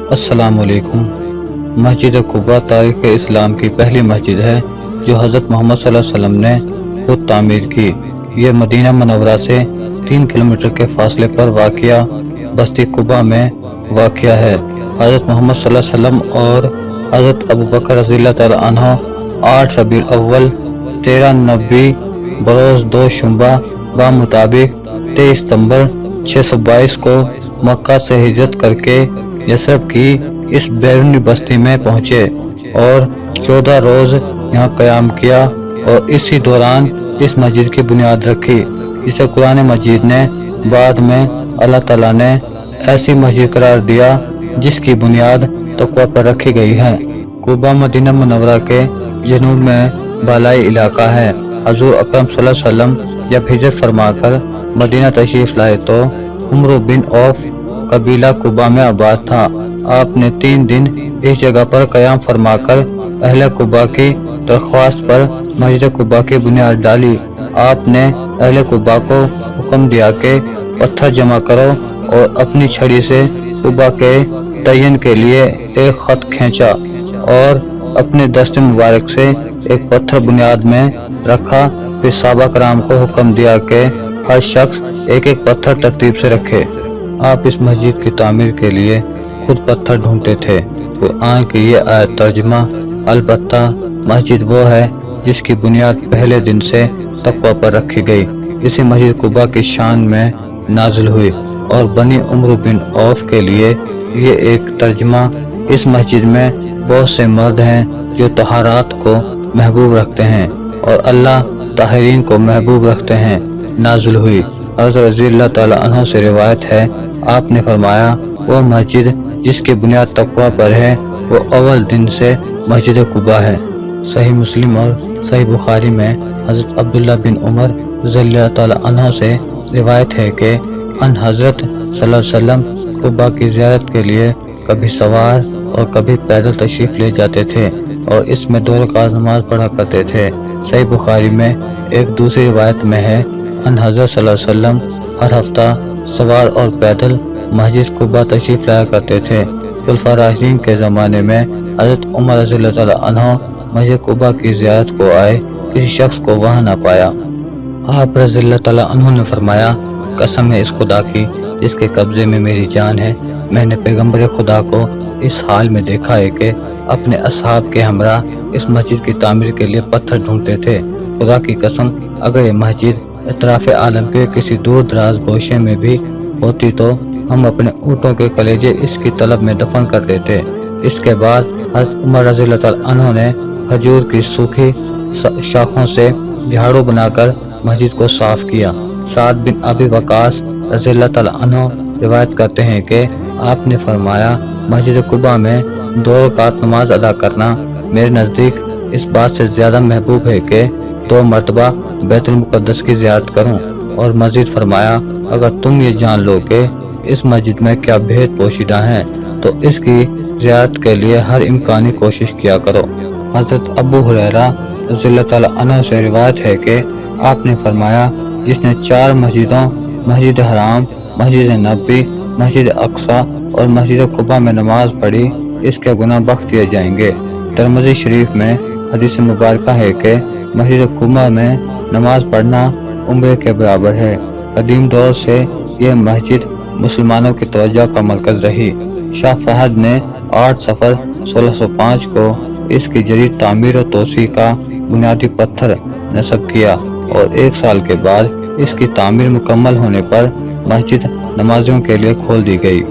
السلام علیکم۔ مسجد قباء تاریخ اسلام کی پہلی مسجد ہے جو حضرت محمد صلی اللہ علیہ وسلم نے خود تعمیر کی۔ یہ مدینہ منورہ سے 3 کلومیٹر کے فاصلے پر واقع بستی قباء میں واقع ہے۔ حضرت محمد صلی اللہ علیہ وسلم اور حضرت ابوبکر رضی اللہ تعالیٰ عنہ 8 ربیع الاول 1390 بروز 2 شنبہ بمطابق 23 ستمبر 622 کو مکہ سے ہجرت کر کے یثرب کی اس بیرونی بستی میں پہنچے اور 14 روز یہاں قیام کیا اور اسی دوران اس مسجد کی بنیاد رکھی، جسے قرآن مجید نے بعد میں اللہ تعالیٰ نے ایسی مسجد قرار دیا جس کی بنیاد تقوی پر رکھی گئی ہے۔ قباء مدینہ منورہ کے جنوب میں بالائی علاقہ ہے۔ حضور اکرم صلی اللہ علیہ وسلم جب ہجرت فرما کر مدینہ تشریف لائے تو عمرو بن عوف قبیلہ قباء میں آباد تھا۔ آپ نے 3 دن اس جگہ پر قیام فرما کر اہل قباء کی درخواست پر مسجد قباء کی بنیاد ڈالی۔ آپ نے اہل قباء کو حکم دیا کہ پتھر جمع کرو اور اپنی چھڑی سے قباء کے تعین کے لیے ایک خط کھینچا اور اپنے دست مبارک سے ایک پتھر بنیاد میں رکھا۔ پھر صحابہ کرام کو حکم دیا کہ ہر شخص ایک ایک پتھر ترتیب سے رکھے۔ آپ اس مسجد کی تعمیر کے لیے خود پتھر ڈھونڈتے تھے۔ قرآن کی یہ آیت ترجمہ: البتہ مسجد وہ ہے جس کی بنیاد پہلے دن سے تقوی پر رکھی گئی، اسی مسجد قباء کی شان میں نازل ہوئی۔ اور بنی عمرو بن عوف کے لیے یہ ایک ترجمہ: اس مسجد میں بہت سے مرد ہیں جو طہارات کو محبوب رکھتے ہیں اور اللہ طاہرین کو محبوب رکھتے ہیں، نازل ہوئی۔ حضرت رضی اللہ تعالیٰ عنہ سے روایت ہے، آپ نے فرمایا، وہ مسجد جس کی بنیاد تقوی پر ہے وہ اول دن سے مسجد قباء ہے۔ صحیح مسلم اور صحیح بخاری میں حضرت عبداللہ بن عمر رضی اللہ تعالیٰ عنہ سے روایت ہے کہ ان حضرت صلی اللہ علیہ وسلم قباء کی زیارت کے لیے کبھی سوار اور کبھی پیدل تشریف لے جاتے تھے اور اس میں 2 رکعت نماز پڑھا کرتے تھے۔ صحیح بخاری میں ایک دوسری روایت میں ہے، ان حضرت صلی اللہ علیہ وسلم ہر ہفتہ سوار اور پیدل مسجد قباء تشریف لایا کرتے تھے۔ خلفاء راشدین کے زمانے میں حضرت عمر رضی اللہ تعالیٰ عنہ مسجد قباء کی زیارت کو آئے، کسی شخص کو وہاں نہ پایا۔ آپ رضی اللہ تعالیٰ عنہ نے فرمایا، قسم ہے اس خدا کی جس کے قبضے میں میری جان ہے، میں نے پیغمبر خدا کو اس حال میں دیکھا ہے کہ اپنے اصحاب کے ہمراہ اس مسجد کی تعمیر کے لیے پتھر ڈھونڈتے تھے۔ خدا کی قسم، اگر یہ مسجد اطراف عالم کے کسی دور دراز گوشے میں بھی ہوتی تو ہم اپنے اونٹوں کے کلیجے اس کی طلب میں دفن کر دیتے۔ اس کے بعد حضرت عمر رضی اللہ تعالیٰ عنہ نے کھجور کی سوکھی شاخوں سے جھاڑو بنا کر مسجد کو صاف کیا۔ سعد بن ابی وقاص رضی اللہ تعالیٰ عنہ روایت کرتے ہیں کہ آپ نے فرمایا، مسجد قباء میں 2 رکعت نماز ادا کرنا میرے نزدیک اس بات سے زیادہ محبوب ہے کہ 2 مرتبہ بیت المقدس کی زیارت کروں۔ اور مزید فرمایا، اگر تم یہ جان لو کہ اس مسجد میں کیا بھید پوشیدہ ہیں تو اس کی زیارت کے لیے ہر امکانی کوشش کیا کرو۔ حضرت ابو ہریرہ رضی اللہ تعالیٰ عنہ سے روایت ہے کہ آپ نے فرمایا، جس نے 4 مسجدوں مسجد حرام، مسجد نبوی، مسجد اقصی اور مسجد قباء میں نماز پڑھی، اس کے گناہ بخش دیے جائیں گے۔ ترمذی شریف میں حدیث مبارکہ ہے کہ مسجد قباء میں نماز پڑھنا عمرے کے برابر ہے۔ قدیم دور سے یہ مسجد مسلمانوں کی توجہ کا مرکز رہی۔ شاہ فہد نے 8 صفر 1605 کو اس کی جدید تعمیر و توسیع کا بنیادی پتھر نصب کیا اور 1 سال کے بعد اس کی تعمیر مکمل ہونے پر مسجد نمازیوں کے لیے کھول دی گئی۔